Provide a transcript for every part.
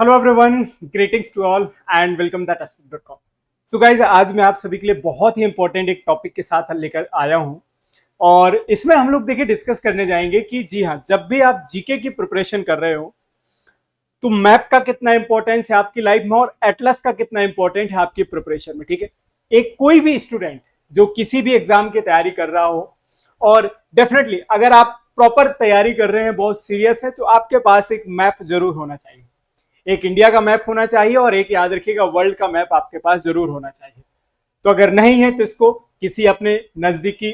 Hello everyone, greetings to all and welcome that aspect.com। So guys, आज मैं आप सभी के लिए बहुत ही इंपॉर्टेंट एक टॉपिक के साथ लेकर आया हूं और इसमें हम लोग देखिए डिस्कस करने जाएंगे कि जी हाँ, जब भी आप जीके की प्रिपरेशन कर रहे हो तो मैप का कितना इंपॉर्टेंस है आपकी लाइफ में और एटलस का कितना इंपॉर्टेंट है आपकी प्रिपरेशन में। ठीक है, एक कोई भी स्टूडेंट जो किसी भी एग्जाम की तैयारी कर रहा हो और डेफिनेटली अगर आप प्रॉपर तैयारी कर रहे हैं, बहुत सीरियस है, तो आपके पास एक मैप जरूर होना चाहिए। एक इंडिया का मैप होना चाहिए और एक याद रखिएगा वर्ल्ड का मैप आपके पास जरूर होना चाहिए। तो अगर नहीं है तो इसको किसी अपने नजदीकी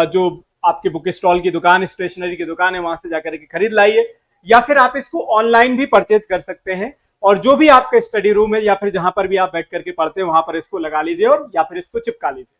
जो आपके बुक स्टॉल की दुकान, स्टेशनरी की दुकान है, वहां से जाकर के खरीद लाइए, या फिर आप इसको ऑनलाइन भी परचेज कर सकते हैं। और जो भी आपका स्टडी रूम है या फिर जहां पर भी आप बैठ करके पढ़ते हैं वहां पर इसको लगा लीजिए और या फिर इसको चिपका लीजिए।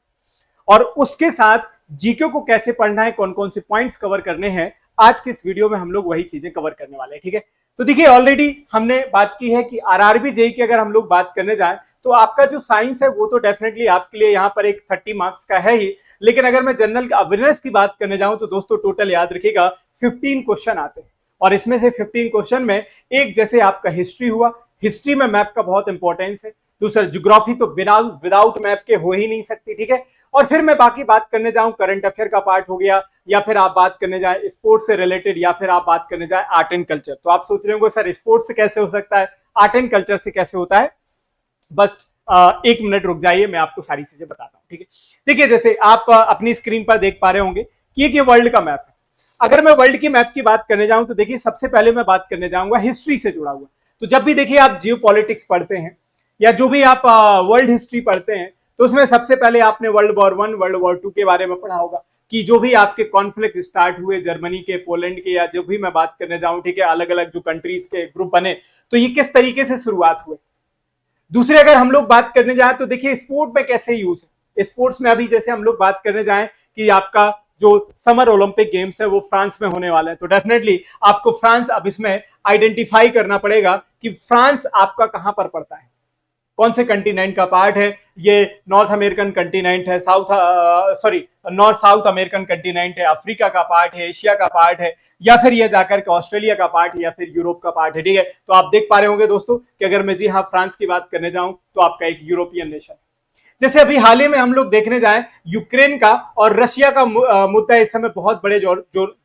और उसके साथ जीके को कैसे पढ़ना है, कौन कौन से पॉइंट्स कवर करने हैं, आज के इस वीडियो में हम लोग वही चीजें कवर करने वाले हैं। ठीक है, तो देखिए ऑलरेडी हमने बात की है कि आरआरबी जेई की अगर हम लोग बात करने जाएं तो आपका जो साइंस है वो तो डेफिनेटली आपके लिए यहाँ पर एक 30 मार्क्स का है ही, लेकिन अगर मैं जनरल अवेयरनेस की बात करने जाऊं तो दोस्तों टोटल याद रखिएगा 15 क्वेश्चन आते हैं। और इसमें से 15 क्वेश्चन में एक जैसे आपका हिस्ट्री हुआ, हिस्ट्री में मैप का बहुत इंपॉर्टेंस है। दूसरा ज्योग्राफी तो बिना विदाउट मैप के हो ही नहीं सकती। ठीक है, और फिर मैं बाकी बात करने जाऊं करंट अफेयर का पार्ट हो गया, या फिर आप बात करने जाए स्पोर्ट्स से रिलेटेड, या फिर आप बात करने जाए आर्ट एंड कल्चर। तो आप सोच रहे होंगे सर स्पोर्ट्स से कैसे हो सकता है, आर्ट एंड कल्चर से कैसे होता है। बस एक मिनट रुक जाइए, मैं आपको सारी चीजें बताता हूँ। ठीक है, देखिए जैसे आप अपनी स्क्रीन पर देख पा रहे होंगे कि ये वर्ल्ड का मैप है। अगर मैं वर्ल्ड की मैप की बात करने जाऊं तो देखिए सबसे पहले मैं बात करने जाऊंगा हिस्ट्री से जुड़ा हुआ। तो जब भी देखिए आप जियो पॉलिटिक्स पढ़ते हैं या जो भी आप वर्ल्ड हिस्ट्री पढ़ते हैं तो उसमें सबसे पहले आपने वर्ल्ड वॉर 1, वर्ल्ड वॉर 2 के बारे में पढ़ा होगा कि जो भी आपके कॉन्फ्लिक्ट स्टार्ट हुए जर्मनी के, पोलैंड के, या जो भी मैं बात करने जाऊं, ठीक है, अलग अलग जो कंट्रीज के ग्रुप बने तो ये किस तरीके से शुरुआत हुए। दूसरे अगर हम लोग बात करने जाएं तो देखिए स्पोर्ट में कैसे यूज है। स्पोर्ट्स में अभी जैसे हम लोग बात करने जाएं कि आपका जो समर ओलंपिक गेम्स है वो फ्रांस में होने वाला है, तो डेफिनेटली आपको फ्रांस अब इसमें आइडेंटिफाई करना पड़ेगा कि फ्रांस आपका कहां पर पड़ता है, कौन से कंटिनेंट का पार्ट है। ये नॉर्थ अमेरिकन कंटिनेंट है, नॉर्थ साउथ अमेरिकन कंटिनेंट है, अफ्रीका का पार्ट है, एशिया का पार्ट है, या फिर ये जाकर के ऑस्ट्रेलिया का पार्ट है, या फिर यूरोप का पार्ट है। ठीक है, तो आप देख पा रहे होंगे दोस्तों कि अगर मैं जी हाँ फ्रांस की बात करने जाऊं तो आपका एक यूरोपियन नेशन है। जैसे अभी हाल ही में हम लोग देखने जाएं यूक्रेन का और रशिया का मुद्दा इस समय बहुत बड़े जोर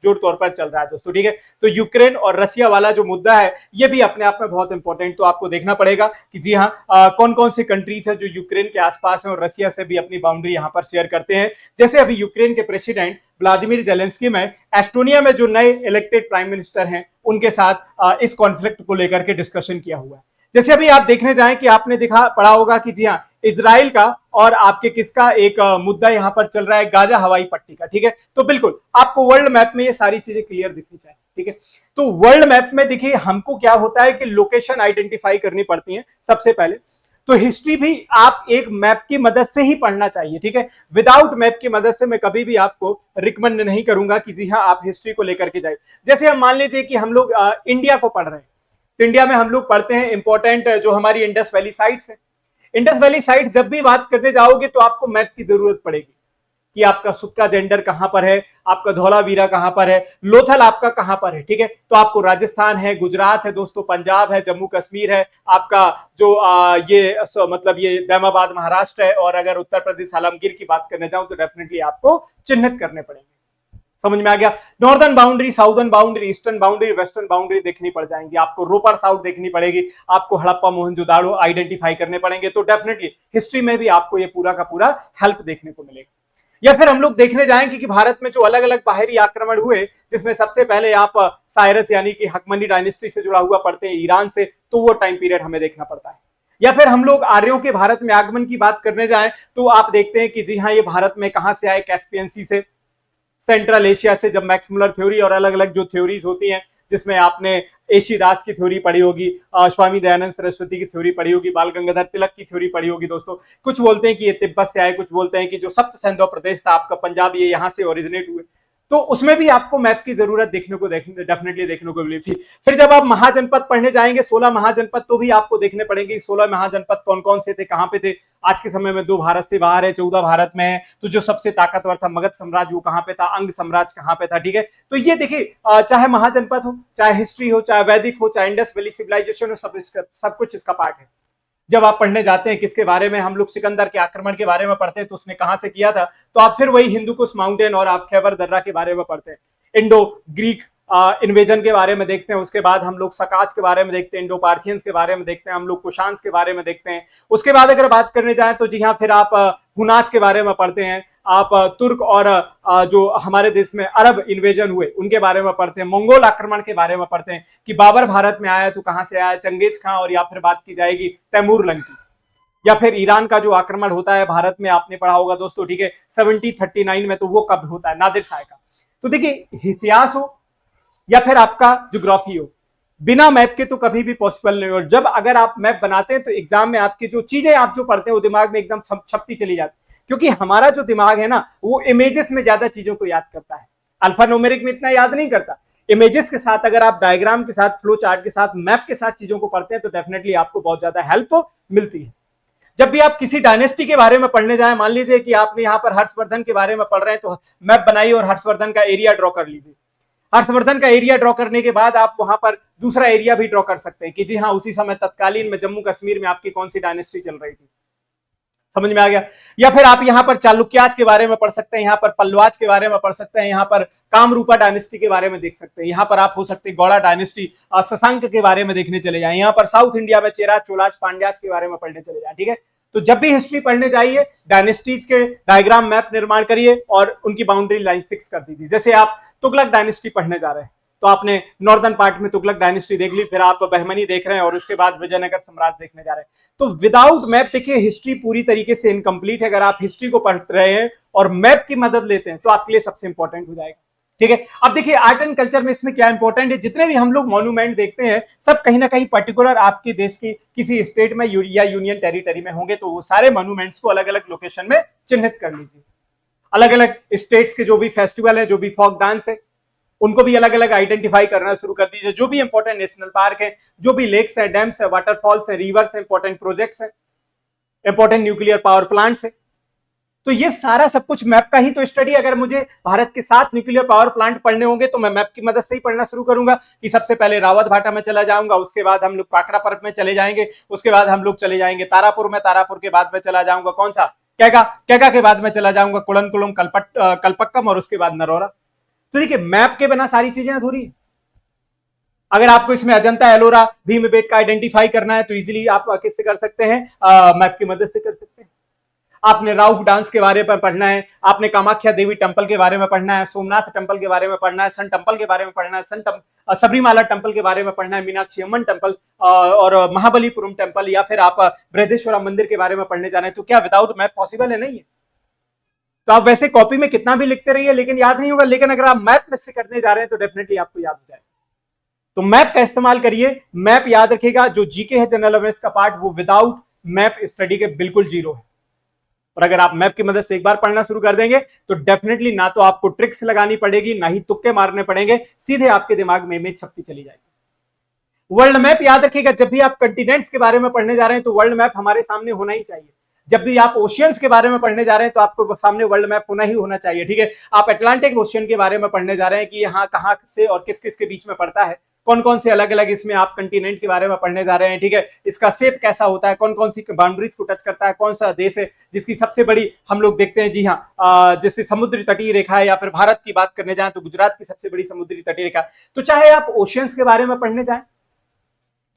तौर पर चल रहा है दोस्तों। ठीक है, तो यूक्रेन और रशिया वाला जो मुद्दा है ये भी अपने आप में बहुत इंपॉर्टेंट, तो आपको देखना पड़ेगा कि जी हाँ कौन कौन से कंट्रीज है जो यूक्रेन के आसपास है और रशिया से भी अपनी बाउंड्री यहाँ पर शेयर करते हैं। जैसे अभी यूक्रेन के प्रेसिडेंट व्लादिमीर जेलेंस्की में एस्टोनिया में जो नए इलेक्टेड प्राइम मिनिस्टर हैं उनके साथ इस कॉन्फ्लिक्ट को लेकर के डिस्कशन किया हुआ है। जैसे अभी आप देखने जाएं कि आपने देखा पढ़ा होगा कि जी हाँ इजराइल का और आपके किसका एक मुद्दा यहां पर चल रहा है, गाजा हवाई पट्टी का। ठीक है, तो बिल्कुल आपको वर्ल्ड मैप में ये सारी चीजें क्लियर दिखनी चाहिए। ठीक है, तो वर्ल्ड मैप में देखिए हमको क्या होता है कि लोकेशन आइडेंटिफाई करनी पड़ती है सबसे पहले। तो हिस्ट्री भी आप एक मैप की मदद से ही पढ़ना चाहिए। ठीक है, विदाउट मैप की मदद से मैं कभी भी आपको रिकमेंड नहीं करूंगा कि जी हाँ आप हिस्ट्री को लेकर के जाए। जैसे हम मान लीजिए कि हम लोग इंडिया को पढ़ रहे हैं, तो इंडिया में हम लोग पढ़ते हैं इंपॉर्टेंट जो हमारी इंडस वैली साइट्स है। इंडस वैली साइट जब भी बात करने जाओगे तो आपको मैप की जरूरत पड़ेगी कि आपका सुक्का जेंडर कहां पर है, आपका धौलावीरा कहां पर है, लोथल आपका कहां पर है। ठीक है, तो आपको राजस्थान है, गुजरात है दोस्तों, पंजाब है, जम्मू कश्मीर है, आपका जो मतलब ये दैमाबाद महाराष्ट्र है, और अगर उत्तर प्रदेश आलमगीर की बात करने जाऊं तो डेफिनेटली आपको चिन्हित करने पड़ेंगे। समझ में आ गया। Northern boundary, southern boundary, eastern boundary, western boundary देखनी पड़ जाएंगी आपको, रोपर साउथ देखनी पड़ेगी आपको, हड़प्पा मोहनजोदाड़ो आइडेंटिफाई करने पड़ेंगे। तो डेफिनेटली हिस्ट्री में भी आपको ये पूरा का पूरा हेल्प देखने को मिलेगा। या फिर हम लोग देखने जाएंगे कि भारत में जो अलग अलग बाहरी आक्रमण हुए, जिसमें सबसे पहले आप साइरस यानी कि हकमनी डायनेस्टी से जुड़ा हुआ पढ़ते हैं, ईरान से, तो वो टाइम पीरियड हमें देखना पड़ता है। या फिर हम लोग आर्यों के भारत में आगमन की बात करने जाएं तो आप देखते हैं कि जी हाँ ये भारत में कहां से आए, कैस्पियन सी से, सेंट्रल एशिया से, जब मैक्स मुलर थ्योरी और अलग अलग जो थ्योरीज होती हैं जिसमें आपने एशी दास की थ्योरी पढ़ी होगी, स्वामी दयानंद सरस्वती की थ्योरी पढ़ी होगी, बाल गंगाधर तिलक की थ्योरी पढ़ी होगी दोस्तों। कुछ बोलते हैं कि ये तिब्बत से आए, कुछ बोलते हैं कि जो सप्त सिंधु प्रदेश था आपका पंजाब, ये यहाँ से ओरिजिनेट हुए। तो उसमें भी आपको मैप की जरूरत डेफिनेटली देखने को मिली थी। फिर जब आप महाजनपद पढ़ने जाएंगे, 16 महाजनपद तो भी आपको देखने पड़ेंगे, 16 महाजनपद कौन कौन से थे, कहां पे थे। आज के समय में 2 भारत से बाहर है, 14 भारत में है। तो जो सबसे ताकतवर था मगध साम्राज्य वो कहां पे था, अंग साम्राज्य कहां पे था, ठीक है। तो ये देखिए, चाहे महाजनपद हो, चाहे हिस्ट्री हो, चाहे वैदिक हो, चाहे इंडस वैली सिविलाइजेशन हो, सब कुछ इसका पार्ट है। जब आप पढ़ने जाते हैं किसके बारे में, हम लोग सिकंदर के आक्रमण के बारे में पढ़ते हैं तो उसने कहां से किया था, तो आप फिर वही हिंदुकुश माउंटेन और आप खैबर दर्रा के बारे में पढ़ते हैं। इंडो ग्रीक इन्वेजन के बारे में देखते हैं, उसके बाद हम लोग सकाज के बारे में देखते हैं, इंडो पार्थियंस के बारे में देखते हैं, हम लोग कुशांस के बारे में देखते हैं। उसके बाद अगर बात करने जाए तो जी हाँ, फिर आप हुनाज के बारे में पढ़ते हैं, आप तुर्क और जो हमारे देश में अरब इन्वेजन हुए उनके बारे में पढ़ते हैं, मंगोल आक्रमण के बारे में पढ़ते हैं कि बाबर भारत में आया तो कहां से आया, चंगेज खां, और या फिर बात की जाएगी तैमूर लंग की, या फिर ईरान का जो आक्रमण होता है भारत में, आपने पढ़ा होगा दोस्तों, ठीक है, 1739 में, तो वो कब होता है, नादिर शाह का। तो देखिए, इतिहास हो या फिर आपका ज्योग्राफी हो, बिना मैप के तो कभी भी पॉसिबल नहीं। और जब अगर आप मैप बनाते हैं तो एग्जाम में आपकी जो चीजें आप जो पढ़ते हैं वो दिमाग में एकदम छपती चली जाती है, क्योंकि हमारा जो दिमाग है ना वो इमेजेस में ज्यादा चीजों को याद करता है, अल्फा न्यूमेरिक में इतना याद नहीं करता। इमेजेस के साथ, अगर आप डायग्राम के साथ, फ्लो चार्ट के साथ, मैप के साथ चीजों को पढ़ते हैं तो डेफिनेटली आपको बहुत ज्यादा हेल्प मिलती है। जब भी आप किसी डायनेस्टी के बारे में पढ़ने जाए, मान लीजिए कि आपने यहाँ पर हर्षवर्धन के बारे में पढ़ रहे हैं, तो मैप बनाइए और हर्षवर्धन का एरिया ड्रॉ कर लीजिए। हर्षवर्धन का एरिया ड्रॉ करने के बाद आप वहां पर दूसरा एरिया भी ड्रॉ कर सकते हैं कि जी हाँ, उसी समय तत्कालीन में जम्मू कश्मीर में आपकी कौन सी डायनेस्टी चल रही थी। समझ में आ गया। या फिर आप यहाँ पर चालुक्याज के बारे में पढ़ सकते हैं, यहाँ पर पल्लवाज के बारे में पढ़ सकते हैं, यहाँ पर कामरूपा डायनेस्टी के बारे में देख सकते हैं, यहाँ पर आप हो सकते हैं गौड़ा डायनेस्टी, शशांक के बारे में देखने चले जाए, यहाँ पर साउथ इंडिया में चेरा, चोलाज, पांड्याज के बारे में पढ़ने चले जाए, ठीक है। तो जब भी हिस्ट्री पढ़ने जाइए, डायनेस्टीज के डायग्राम मैप निर्माण करिए और उनकी बाउंड्री लाइन फिक्स कर दीजिए। जैसे आप तुगलक डायनेस्टी पढ़ने जा रहे हैं तो आपने नॉर्दर्न पार्ट में तुगलक डायनेस्टी देख ली, फिर आप बहमनी देख रहे हैं और उसके बाद विजयनगर साम्राज्य देखने जा रहे हैं। तो विदाउट मैप देखिए हिस्ट्री पूरी तरीके से इनकम्प्लीट है। अगर आप हिस्ट्री को पढ़ रहे हैं और मैप की मदद लेते हैं तो आपके लिए सबसे इंपॉर्टेंट हो जाएगा, ठीक है। अब देखिए आर्ट एंड कल्चर में इसमें क्या इंपॉर्टेंट है, जितने भी हम लोग मॉन्यूमेंट देखते हैं सब कहीं ना कहीं पर्टिकुलर आपके देश की किसी स्टेट में या यूनियन टेरिटरी में होंगे, तो वो सारे मॉन्यूमेंट्स को अलग अलग लोकेशन में चिन्हित कर लीजिए। अलग अलग स्टेट्स के जो भी फेस्टिवल है, जो भी फोक डांस है, उनको भी अलग अलग आइडेंटिफाई करना शुरू कर दीजिए। जो भी इंपॉर्टेंट नेशनल पार्क है, जो भी लेक्स है, डैम्स है, वाटरफॉल्स है, रिवर्स है, इंपॉर्टेंट प्रोजेक्ट्स है, इंपॉर्टेंट न्यूक्लियर पावर प्लांट्स है, तो ये सारा सब कुछ मैप का ही तो स्टडी। अगर मुझे भारत के 7 न्यूक्लियर पावर प्लांट पढ़ने होंगे तो मैं मैप की मदद से ही पढ़ना शुरू करूंगा कि सबसे पहले रावत भाटा में चला जाऊंगा, उसके बाद हम लोग काकरा पर्वत में चले जाएंगे, उसके बाद हम लोग चले जाएंगे तारापुर में, तारापुर के बाद में चला जाऊंगा कौन सा, कैगा, कैगा के बाद में चला जाऊंगा कुड़नकुलम, कलपक्कम, और उसके बाद नरोरा। तो देखिए मैप के बिना सारी चीजें अधूरी है। अगर आपको इसमें अजंता, एलोरा, भीमबेटका आइडेंटिफाई करना है तो इजीली आप किससे कर सकते हैं, मैप की मदद से कर सकते हैं। आपने राउफ डांस के बारे में पढ़ना है, आपने कामाख्या देवी टेंपल के बारे में पढ़ना है, सोमनाथ टेंपल के बारे में पढ़ना है, सन टेंपल के बारे में पढ़ना है, सबरीमाला टेंपल के बारे में पढ़ना है, मीनाक्षी अम्मन टेंपल और महाबलीपुरम टेंपल, या फिर आप बृहदेश्वरा मंदिर के बारे में पढ़ने जा रहे हैं, तो क्या विदाउट मैप पॉसिबल है? नहीं है। तो आप वैसे कॉपी में कितना भी लिखते रहिए लेकिन याद नहीं होगा, लेकिन अगर आप मैप में से करने जा रहे हैं तो डेफिनेटली आपको याद हो जाएगा। तो मैप का इस्तेमाल करिए। मैप याद रखिएगा, जो जीके है जनरल अवेयरनेस का पार्ट, वो विदाउट मैप स्टडी के बिल्कुल जीरो है। और अगर आप मैप की मदद से एक बार पढ़ना शुरू कर देंगे तो डेफिनेटली ना तो आपको ट्रिक्स लगानी पड़ेगी, ना ही तुक्के मारने पड़ेंगे, सीधे आपके दिमाग में इमेज छपती चली जाएगी। वर्ल्ड मैप याद रखिएगा, जब भी आप कंटिनेंट्स के बारे में पढ़ने जा रहे हैं तो वर्ल्ड मैप हमारे सामने होना ही चाहिए। जब भी आप ओशियंस के बारे में पढ़ने जा रहे हैं तो आपको सामने वर्ल्ड मैप होना ही होना चाहिए, ठीक है। आप अटलांटिक ओशियन के बारे में पढ़ने जा रहे हैं कि यहाँ कहाँ से और किस किस के बीच में पड़ता है, कौन कौन से अलग अलग इसमें आप कंटिनेंट के बारे में पढ़ने जा रहे हैं, ठीक है। इसका शेप कैसा होता है, कौन कौन सी बाउंड्रीज को टच करता है, कौन सा देश है जिसकी सबसे बड़ी हम लोग देखते हैं, जी हाँ, जैसे समुद्री तटीय रेखा है, या फिर भारत की बात करने जाए तो गुजरात की सबसे बड़ी समुद्री तटीय रेखा। तो चाहे आप ओशियंस के बारे में पढ़ने जाए,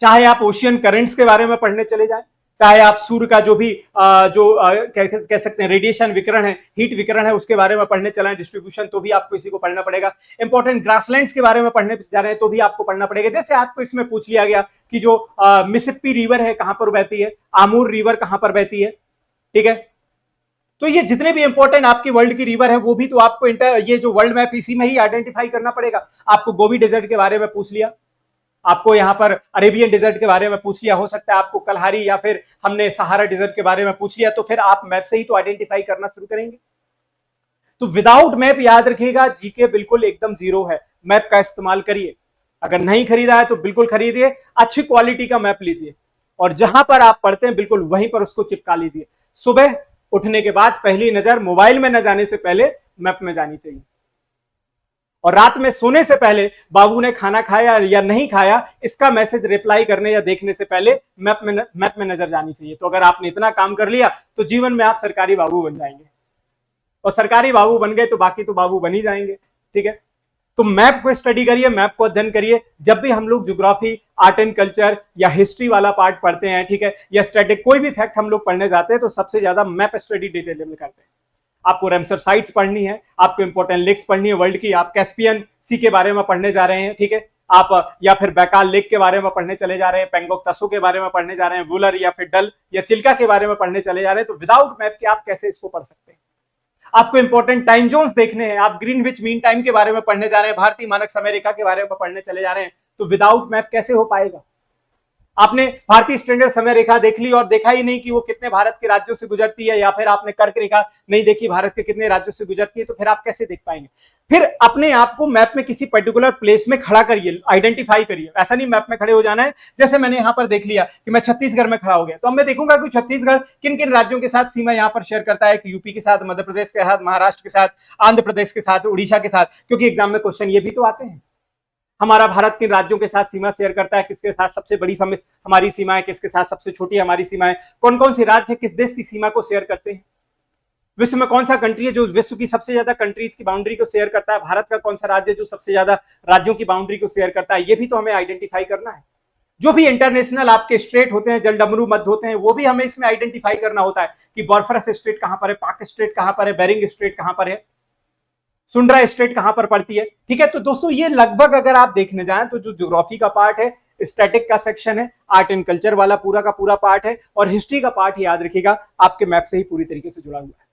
चाहे आप ओशियन करेंट्स के बारे में पढ़ने चले जाए, चाहे आप सूर्य का जो भी कह सकते हैं रेडिएशन विकिरण है, हीट विकिरण है, उसके बारे में पढ़ने चले डिस्ट्रीब्यूशन, तो भी आपको इसी को पढ़ना पड़ेगा। इंपॉर्टेंट ग्रासलैंड्स के बारे में पढ़ने जा रहे हैं तो भी आपको पढ़ना पड़ेगा। जैसे आपको इसमें पूछ लिया गया कि जो मिसिसिपी रिवर है कहां पर बहती है, आमूर रिवर कहां पर बहती है, ठीक है। तो ये जितने भी इंपॉर्टेंट आपकी वर्ल्ड की रिवर है वो भी तो आपको ये जो वर्ल्ड मैप इसी में ही आइडेंटिफाई करना पड़ेगा। आपको गोबी डेजर्ट के बारे में पूछ लिया, आपको यहाँ पर अरेबियन डेजर्ट के बारे में पूछ लिया, हो सकता है आपको कलहारी या फिर हमने सहारा डेजर्ट के बारे में पूछ लिया, तो फिर आप मैप से ही तो आइडेंटिफाई करना शुरू करेंगे। तो विदाउट मैप याद रखिएगा जीके बिल्कुल एकदम जीरो है। मैप का इस्तेमाल करिए, अगर नहीं खरीदा है तो बिल्कुल खरीदिए, अच्छी क्वालिटी का मैप लीजिए और जहां पर आप पढ़ते हैं बिल्कुल वहीं पर उसको चिपका लीजिए। सुबह उठने के बाद पहली नजर मोबाइल में न जाने से पहले मैप में जानी चाहिए, और रात में सोने से पहले बाबू ने खाना खाया या नहीं खाया इसका मैसेज रिप्लाई करने या देखने से पहले मैप में नजर जानी चाहिए। तो अगर आपने इतना काम कर लिया तो जीवन में आप सरकारी बाबू बन जाएंगे, और सरकारी बाबू बन गए तो बाकी तो बाबू बन ही जाएंगे। ठीक है, तो मैप को स्टडी करिए, मैप को अध्ययन करिए। जब भी हम लोग ज्योग्राफी, आर्ट एंड कल्चर या हिस्ट्री वाला पार्ट पढ़ते हैं, ठीक है, या स्टैटिक कोई भी फैक्ट हम लोग पढ़ने जाते हैं तो सबसे ज्यादा मैप स्टडी डिटेल में करते हैं। आपको रैमसर साइट्स पढ़नी है, आपको इंपॉर्टेंट लेक्स पढ़नी है वर्ल्ड की, आप कैस्पियन सी के बारे में पढ़ने जा रहे हैं, ठीक है, आप या फिर बैकाल लेक के बारे में पढ़ने चले जा रहे हैं, पेंगोंग तसो के बारे में पढ़ने जा रहे हैं, वुलर या फिर डल या चिल्का के बारे में पढ़ने चले जा रहे हैं, तो विदाउट मैप के आप कैसे इसको पढ़ सकते हैं। आपको इंपॉर्टेंट टाइम जोन्स देखने हैं, आप ग्रीनविच मीन टाइम के बारे में पढ़ने जा रहे हैं, भारतीय मानक समय रेखा के बारे में पढ़ने चले जा रहे हैं, तो विदाउट मैप कैसे हो पाएगा। आपने भारतीय स्टैंडर्ड समय रेखा देख ली और देखा ही नहीं कि वो कितने भारत के राज्यों से गुजरती है, या फिर आपने कर्क रेखा नहीं देखी भारत के कितने राज्यों से गुजरती है, तो फिर आप कैसे देख पाएंगे। फिर अपने आप को मैप में किसी पर्टिकुलर प्लेस में खड़ा करिए, आइडेंटिफाई करिए। ऐसा नहीं मैप में खड़े हो जाना है, जैसे मैंने यहां पर देख लिया कि मैं छत्तीसगढ़ में खड़ा हो गया, तो अब मैं देखूंगा कि छत्तीसगढ़ किन किन राज्यों के साथ सीमा यहां पर शेयर करता है, कि यूपी के साथ, मध्य प्रदेश के साथ, महाराष्ट्र के साथ, आंध्र प्रदेश के साथ, उड़ीसा के साथ, क्योंकि एग्जाम में क्वेश्चन ये भी तो आते हैं। हमारा भारत किन राज्यों के साथ सीमा शेयर करता है, किसके साथ सबसे बड़ी हमारी सीमा है, किसके साथ सबसे छोटी हमारी सीमा है, कौन कौन से राज्य किस देश की सीमा को शेयर करते हैं, विश्व में कौन सा कंट्री है जो विश्व की सबसे ज्यादा कंट्रीज की बाउंड्री को शेयर करता है, भारत का कौन सा राज्य है जो सबसे ज्यादा राज्यों की बाउंड्री को शेयर करता है, ये भी तो हमें आइडेंटिफाई करना है। जो भी इंटरनेशनल आपके स्ट्रेट होते हैं, जलडमरू मध्य होते हैं, वो भी हमें इसमें आइडेंटिफाई करना होता है कि बॉर्फरस स्ट्रेट कहां पर है, पाक स्ट्रेट कहां पर है, बेरिंग स्ट्रेट कहां पर है, सुंड्रा स्ट्रेट कहां पर पड़ती है। ठीक है, तो दोस्तों ये लगभग अगर आप देखने जाएं तो जो ज्योग्राफी का पार्ट है, स्टैटिक का सेक्शन है, आर्ट एंड कल्चर वाला पूरा का पूरा पार्ट है, और हिस्ट्री का पार्ट याद रखिएगा आपके मैप से ही पूरी तरीके से जुड़ा हुआ है।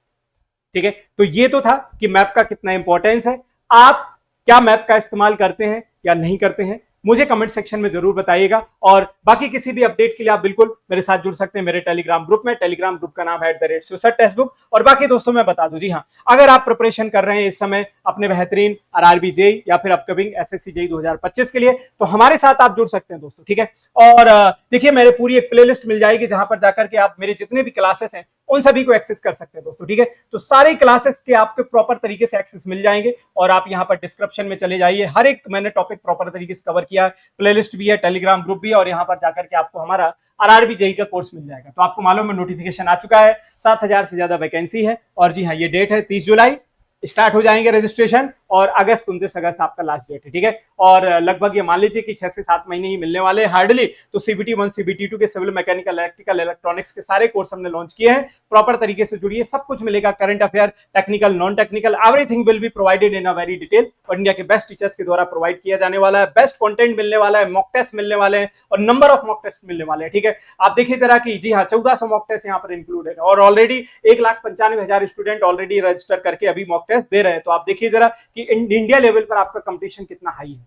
ठीक है, तो ये तो था कि मैप का कितना इंपॉर्टेंस है। आप क्या मैप का इस्तेमाल करते हैं या नहीं करते हैं, मुझे कमेंट सेक्शन में जरूर बताइएगा। और बाकी किसी भी अपडेट के लिए आप बिल्कुल मेरे साथ जुड़ सकते हैं मेरे टेलीग्राम ग्रुप में। टेलीग्राम ग्रुप का नाम है @SUSAT-टेक्स्टबुक। और बाकी दोस्तों मैं बता दूं, जी हाँ, अगर आप प्रिपरेशन कर रहे हैं इस समय अपने बेहतरीन RRB जेईई या फिर अपकमिंग SSC जेईई 2025 के लिए, तो हमारे साथ आप जुड़ सकते हैं दोस्तों। ठीक है, और देखिए मेरे पूरी एक प्लेलिस्ट मिल जाएगी जहां पर जाकर के आप मेरे जितने भी क्लासेस हैं उन सभी को एक्सेस कर सकते हैं दोस्तों। ठीक है, तो सारे क्लासेस के आपके प्रॉपर तरीके से एक्सेस मिल जाएंगे, और आप यहाँ पर डिस्क्रिप्शन में चले जाइए, हर एक मैंने टॉपिक प्रॉपर तरीके से कवर किया, प्लेलिस्ट भी है, टेलीग्राम ग्रुप भी है, और यहाँ पर जाकर के आपको हमारा RRB जेईई का कोर्स मिल जाएगा। तो आपको मालूम है नोटिफिकेशन आ चुका है, 7000 से ज्यादा वैकेंसी है, और जी हाँ ये डेट है 30 जुलाई स्टार्ट हो जाएंगे रजिस्ट्रेशन, और 29 अगस्त आपका लास्ट डेट है। ठीक है, और लगभग ये मान लीजिए कि 6 से 7 महीने ही मिलने वाले हैं हार्डली। तो CBT 1 CBT 2 के सिविल, मैकेनिकल, इलेक्ट्रिकल, इलेक्ट्रॉनिक्स के सारे कोर्स हमने लॉन्च किए हैं। प्रॉपर तरीके से जुड़िए, सब कुछ मिलेगा, current affair, technical, non technical, everything will be provided in a very detail, और इंडिया के बेस्ट टीचर्स के द्वारा प्रोवाइड किया जाने वाला है। बेस्ट कंटेंट मिलने वाला है, मॉक टेस्ट मिलने वाले हैं, और नंबर ऑफ मॉक टेस्ट मिलने वाले हैं। ठीक है, आप देखिए जरा कि जी हाँ 1400 मॉक टेस्ट यहाँ पर इंक्लूडेड है, और ऑलरेडी 1,95,000 स्टूडेंट ऑलरेडी रजिस्टर करके अभी मॉक टेस्ट दे रहे हैं। तो आप देखिए जरा कि इंडिया लेवल पर आपका कंपटीशन कितना हाई है।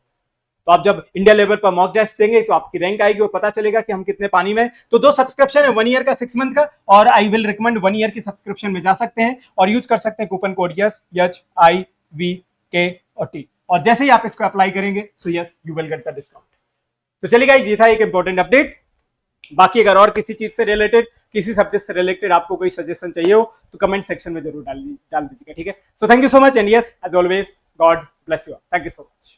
तो आप जब इंडिया लेवल पर मॉक टेस्ट देंगे तो आपकी रैंक आएगी और पता चलेगा कि हम कितने पानी में। तो 2 सब्सक्रिप्शन है, 1 ईयर का, 6 मंथ का, और आई विल रिकमेंड 1 ईयर की सब्सक्रिप्शन में जा सकते हैं और यूज कर सकते हैं कूपन कोड YSHIVK और जैसे ही आप इसको अप्लाई करेंगे so yes you will get the discount. तो चलिए गाइस, ये था एक इंपॉर्टेंट अपडेट। बाकी अगर और किसी चीज से रिलेटेड, किसी सब्जेक्ट से रिलेटेड आपको कोई सजेशन चाहिए हो तो कमेंट सेक्शन में जरूर डाल दीजिएगा। ठीक है, so thank you so much, and yes as always God bless you. Thank you so much.